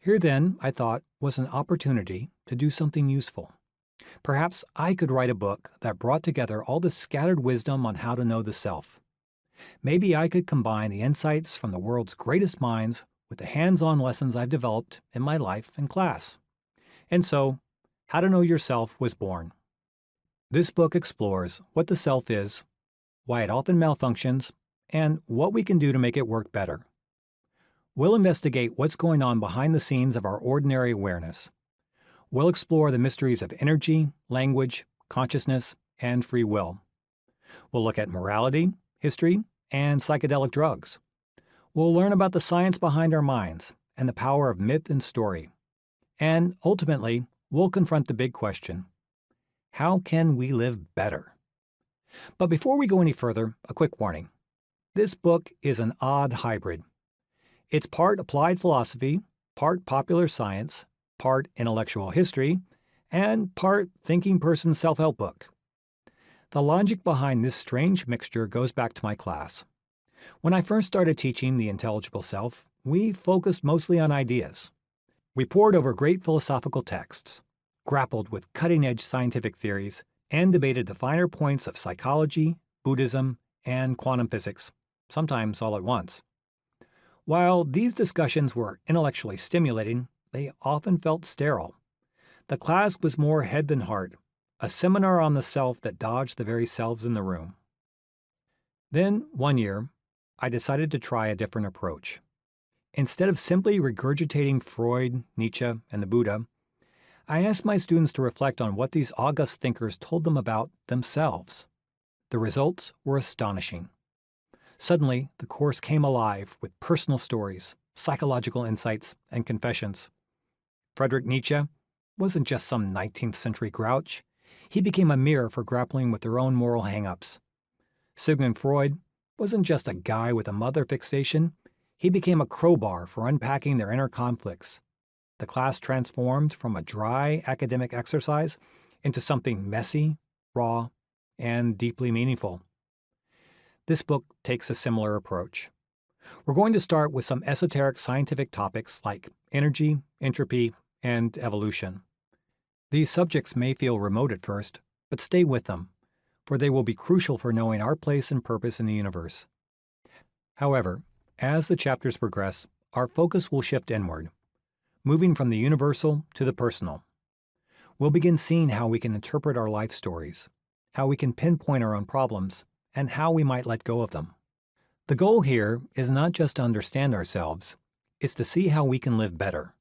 Here then, I thought, was an opportunity to do something useful. Perhaps I could write a book that brought together all the scattered wisdom on how to know the self. Maybe I could combine the insights from the world's greatest minds with the hands-on lessons I've developed in my life and class. And so, How to Know Yourself was born. This book explores what the self is, why it often malfunctions, and what we can do to make it work better. We'll investigate what's going on behind the scenes of our ordinary awareness. We'll explore the mysteries of energy, language, consciousness, and free will. We'll look at morality, history, and psychedelic drugs. We'll learn about the science behind our minds and the power of myth and story. And ultimately, we'll confront the big question: how can we live better? But before we go any further, a quick warning. This book is an odd hybrid. It's part applied philosophy, part popular science, part intellectual history, and part thinking person self-help book. The logic behind this strange mixture goes back to my class. When I first started teaching the Intelligible Self, we focused mostly on ideas. We pored over great philosophical texts, grappled with cutting-edge scientific theories, and debated the finer points of psychology, Buddhism, and quantum physics, sometimes all at once. While these discussions were intellectually stimulating, they often felt sterile. The class was more head than heart, a seminar on the self that dodged the very selves in the room. Then, one year, I decided to try a different approach. Instead of simply regurgitating Freud, Nietzsche, and the Buddha, I asked my students to reflect on what these august thinkers told them about themselves. The results were astonishing. Suddenly, the course came alive with personal stories, psychological insights, and confessions. Friedrich Nietzsche wasn't just some 19th century grouch. He became a mirror for grappling with their own moral hang-ups. Sigmund Freud wasn't just a guy with a mother fixation. He became a crowbar for unpacking their inner conflicts. The class transformed from a dry academic exercise into something messy, raw, and deeply meaningful. This book takes a similar approach. We're going to start with some esoteric scientific topics like energy, entropy, and evolution. These subjects may feel remote at first, but stay with them, for they will be crucial for knowing our place and purpose in the universe. However, as the chapters progress, our focus will shift inward, moving from the universal to the personal. We'll begin seeing how we can interpret our life stories, how we can pinpoint our own problems, and how we might let go of them. The goal here is not just to understand ourselves, it's to see how we can live better.